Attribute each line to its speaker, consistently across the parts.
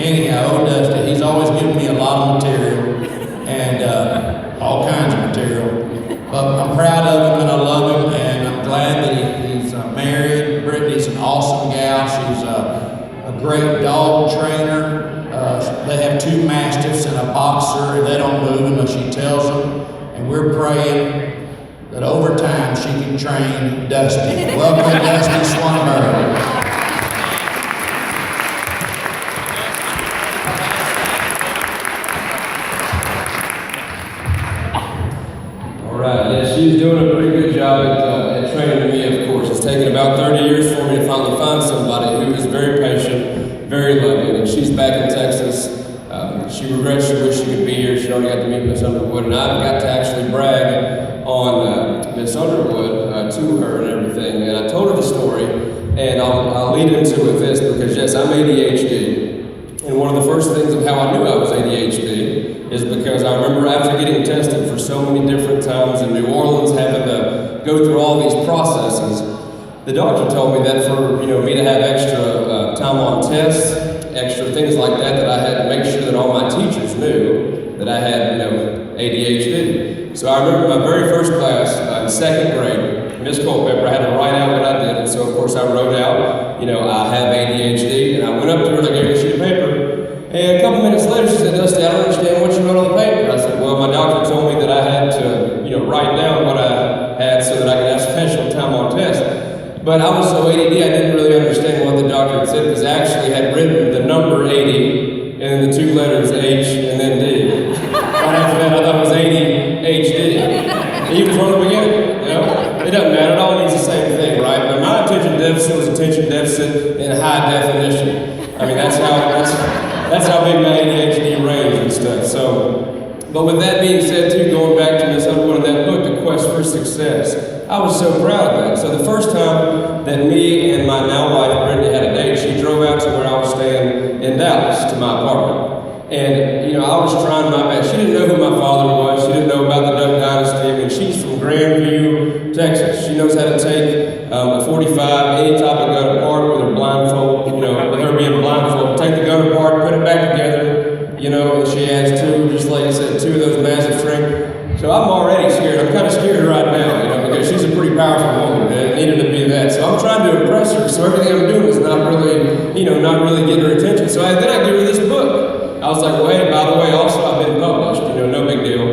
Speaker 1: anyhow, old Dusty, he's always given me a lot of material and all kinds of material. But I'm proud of him and I love him, and I'm glad that he's married. Brittany's an awesome gal. She's a great dog trainer. They have 2 mastiffs and a boxer, and they don't move unless she tells them. And we're praying that over time she can train Dusty. Welcome, Dusty Swanberg.
Speaker 2: She's doing a pretty good job at training me, of course. It's taken about 30 years for me to finally find somebody who is very patient, very loving, and she's back in Texas. She regrets she wished she could be here. She already got to meet Miss Underwood, and I've got to actually brag on Miss Underwood to her and everything. And I told her the story, and I'll lead into it with this, because yes, I'm ADHD. And one of the first things of how I knew I was ADHD is because I remember after getting tested for so many different times in New Orleans, having to go through all these processes, the doctor told me that for me to have extra time on tests, extra things like that I had to make sure that all my teachers knew that I had ADHD. So I remember my very first class in 2nd grade, Miss Culpepper, I had to write out what I did, and so of course I wrote out, I have ADHD, and I went up to her and I gave her a sheet of paper. And a couple minutes later, she said, "Dusty, I don't understand what you wrote on the paper." I said, "Well, my doctor told me that I had to, write down what I had so that I could have special time on tests." But I was so ADD, I didn't really understand what the doctor had said, because I actually had written the number 80 and then the 2 letters H and then D. Right after that, I thought it was ADHD. Even from the beginning, It doesn't matter. It all means the same thing, right? But my attention deficit was attention deficit in high definition. I mean, that's how big my ADHD range and stuff. So, but with that being said too, going back to Miss Underwood and that book, The Quest for Success, I was so proud of that. So the first time that me and my now wife, Brittany, had a date, she drove out to where I was staying in Dallas to my apartment. And, I was trying my best. She didn't know who my father was. She didn't know about the Duck Dynasty. I mean, she's from Grandview, Texas. She knows how to take a 45, any type of gun apart with her blindfold, with her being blindfolded, take the gun apart, put it back together, and she has 2, just like I said, 2 of those massive strength. So I'm already scared. I'm kind of scared right now, because she's a pretty powerful woman, and it needed to be that. So I'm trying to impress her, so everything I'm doing is not really getting her attention. So then I give her this book. I was like, well, hey, by the way, also I've been published, no big deal.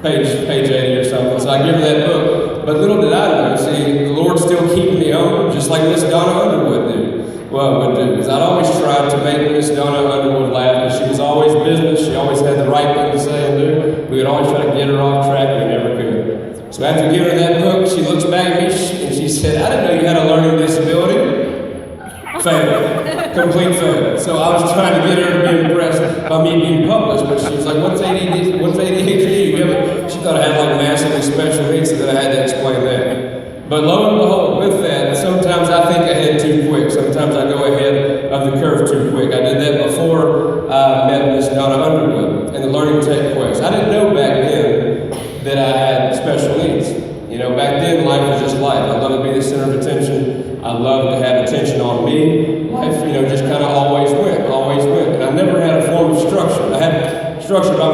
Speaker 2: Page 80 or something. So I give her that book. But little did I know, see, the Lord's still keeping me on, just like Miss Donna Underwood would do. Because I'd always tried to make Miss Donna Underwood laugh, because she was always business. She always had the right thing to say and do. We would always try to get her off track, and we never could. So after giving her that book, she looks back at me and she said, "I didn't know you had a learning disability." Fail. Complete fail. So I was trying to get her to be impressed by me being published, but she was like, "What's ADHD? What's ADHD?" She thought I had massively special needs, so that I had to explain that. But lo and behold, with that, sometimes I think ahead too quick. Sometimes I go ahead of the curve too quick. I did that before I met Miss Donna Underwood and the Learning Tech Quest. I didn't know back then that I had special needs. Back then life was just life. I loved to be the center of attention. I loved to have attention on me. Life, just kind of always went. And I never had a form of structure. I had structure by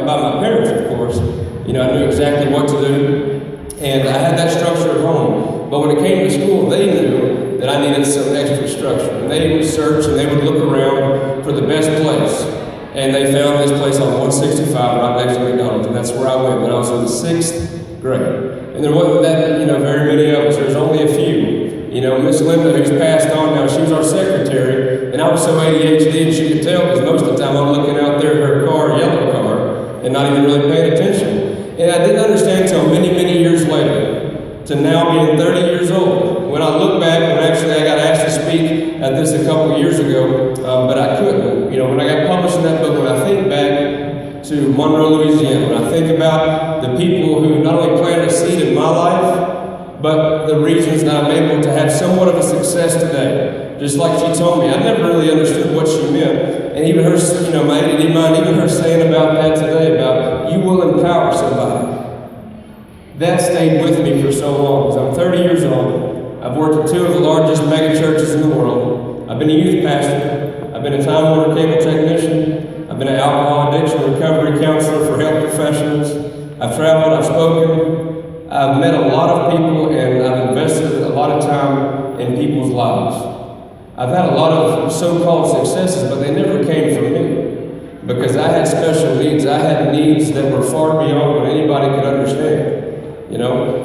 Speaker 2: my parents, of course. I knew exactly what to do. And I had that structure at home. But when it came to school, they knew that I needed some extra structure. And they would search and they would look around for the best place. And they found this place on 165 right next to McDonald's. And that's where I went when I was in the 6th grade. And there wasn't that, very many of us. There's only a few. Miss Linda, who's passed on now, she was our secretary. And I was so ADHD, and she could tell, because most of the time I'm looking out there at her car, yellow car, and not even really paying attention. And I didn't understand until many, many years later, to now being 30 years old. When I look back, when actually I got asked to speak at this a couple of years ago, but I couldn't. When I got published in that book, when I think back to Monroe, Louisiana, when I think about the people who not only planted a seed in my life, but the reasons that I'm able to have somewhat of a success today. Just like she told me, I never really understood what she meant. And even her, my ADD mind, even her saying about that today, about you will empower somebody. That stayed with me for so long, because I'm 30 years old. I've worked at 2 of the largest mega churches in the world. I've been a youth pastor. I've been a time warner cable technician. I've been an alcohol addiction recovery counselor for health professionals. I've traveled, I've spoken, I've met a lot of people, and I've invested a lot of time in people's lives. I've had a lot of so-called successes, but they never came from me because I had special needs. I had needs that were far beyond what anybody could understand, you know?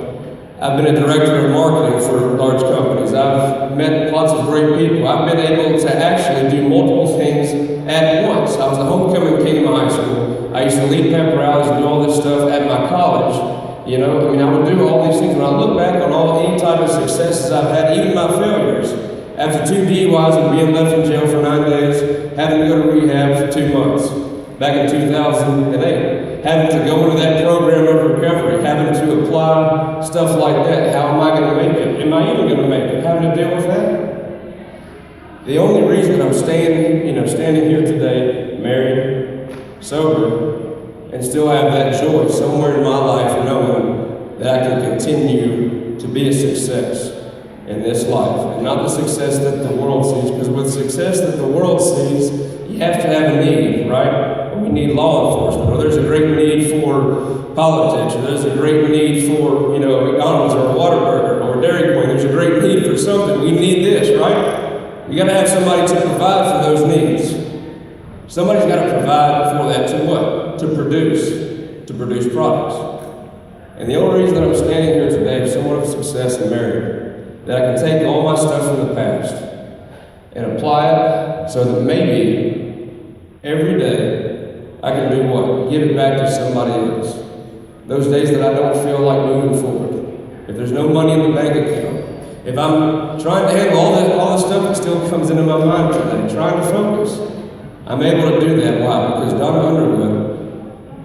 Speaker 2: I've been a director of marketing for large companies. I've met lots of great people. I've been able to actually do multiple things at once. I was a homecoming king of high school. I used to lead pep rallies and do all this stuff at my college. You know, I mean, I would do all these things. When I look back on any type of successes I've had, even my failures, after 2 DUIs and being left in jail for 9 days, having to go to rehab for 2 months, back in 2008, having to go into that program of recovery, having to apply stuff like that. How am I going to make it? Am I even going to make it? Having to deal with that? The only reason I'm standing here today, married, sober, and still have that joy somewhere in my life, knowing that I can continue to be a success in this life, and not the success that the world sees, because with success that the world sees, you have to have a need, right? We need law enforcement, or there's a great need for politics, or there's a great need for, McDonald's or a Whataburger or Dairy Queen. There's a great need for something. We need this, right? We got to have somebody to provide for those needs. Somebody's got to provide for that to what? To produce products. And the only reason that I'm standing here today is somewhat of success and married, that I can take all my stuff from the past and apply it so that maybe every day I can do what? Give it back to somebody else. Those days that I don't feel like moving forward. If there's no money in the bank account. If I'm trying to handle all the stuff that still comes into my mind today, trying to focus, I'm able to do that. Why? Because Donna Underwood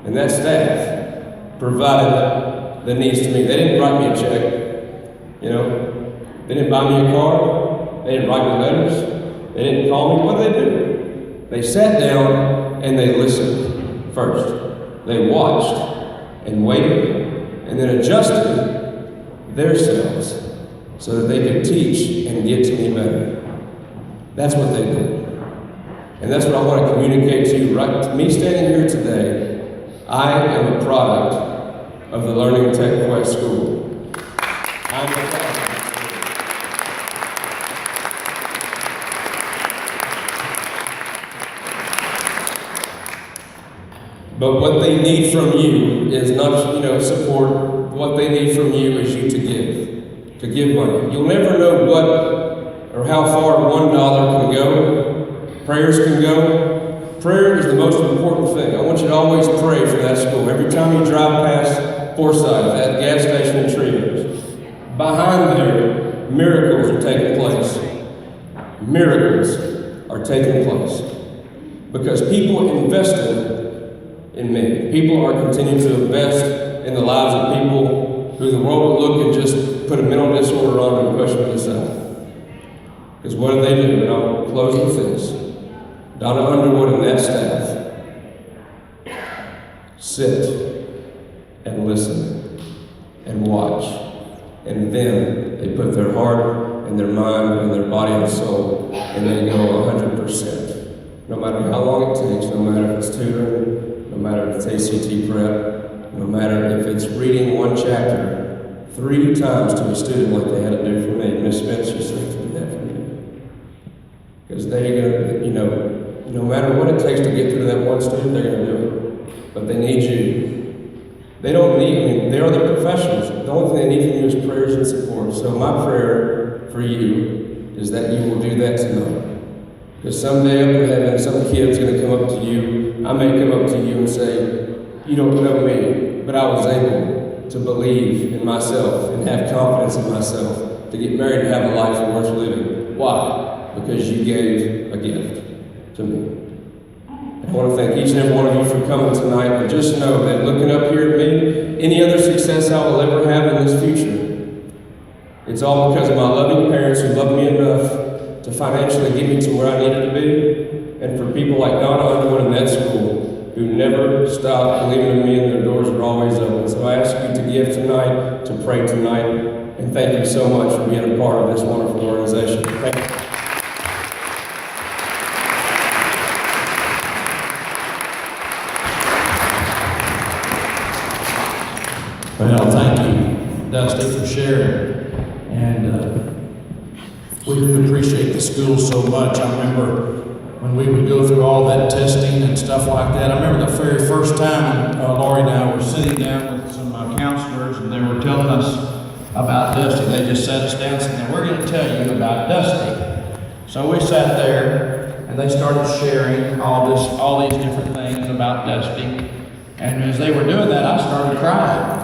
Speaker 2: and that staff provided the needs to me. They didn't write me a check, They didn't buy me a car. They didn't write me letters. They didn't call me. What did they do? They sat down and they listened first. They watched and waited and then adjusted themselves so that they could teach and get to me better. That's what they did. And that's what I want to communicate to you. Right? Me standing here today, I am a product of the Learning Tech Quest School. I'm a product. But what they need from you is not, support. What they need from you is you to give money. You'll never know what or how far $1 can go. Prayers can go. Prayer is the most important thing. I want you to always pray for that school. Every time you drive past Forsyth, that gas station in Trios, behind there, miracles are taking place. Miracles are taking place. Because people invested in me. People are continuing to invest in the lives of people who the world would look and just put a mental disorder on and push them aside. Because what do they do? And I'll close with this. Donna Underwood and that staff sit and listen and watch. And then they put their heart and their mind and their body and soul and they go 100%. No matter how long it takes, no matter if it's tutoring, no matter if it's ACT prep, no matter if it's reading one chapter 3 times to a student like they had to do for me. Miss Smith used to have to do that for me. Because they're going to, no matter what it takes to get through that one student, they're going to do it. But they need you. They don't need, they are the professionals. The only thing they need from you is prayers and support. So my prayer for you is that you will do that tonight. Because someday up in heaven, some kid's going to come up to you. I may come up to you and say, you don't know me, but I was able to believe in myself and have confidence in myself to get married and have a life worth living. Why? Because you gave a gift to me. I want to thank each and every one of you for coming tonight, and just know that looking up here at me, any other success I will ever have in this future, it's all because of my loving parents who loved me enough to financially get me to where I needed to be, and for people like Donna Underwood in that school who never stopped believing in me and their doors were always open. So I ask you to give tonight, to pray tonight, and thank you so much for being a part of this wonderful organization. Thank you.
Speaker 1: Well, thank you, Dusty, for sharing. And we do appreciate the school so much. I remember when we would go through all that testing and stuff like that. I remember the very first time Lori and I were sitting down with some counselors, and they were telling us about Dusty. They just sat us down and said, "We're going to tell you about Dusty." So we sat there, and they started sharing all these different things about Dusty. And as they were doing that, I started crying.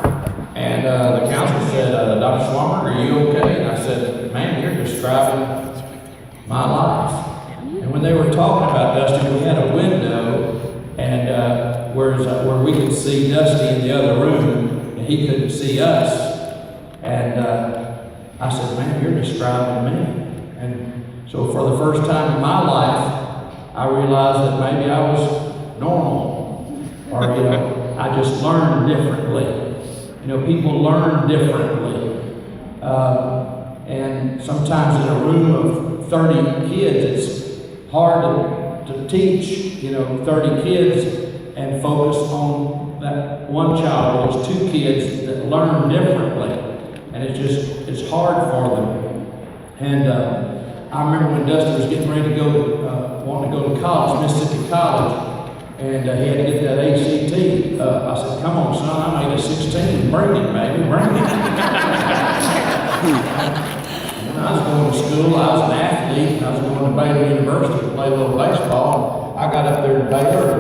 Speaker 1: And the counselor said, "Dr. Swammer, are you okay?" And I said, "Man, you're describing my life." And when they were talking about Dusty, we had a window, and where we could see Dusty in the other room, and he couldn't see us. And I said, "Man, you're describing me." And so for the first time in my life, I realized that maybe I was normal, or I just learned differently. People learn differently. And sometimes in a room of 30 kids, it's hard to teach, 30 kids and focus on that one child or those two kids that learn differently. And it's hard for them. And I remember when Dusty was getting ready to go, wanting to go to college, Mississippi College, and he had to get that ACT. I said, "Come on, son, I made a 16. Bring it, baby, bring it." When I was going to school, I was an athlete. I was going to Baylor University to play a little baseball. I got up there to Baylor,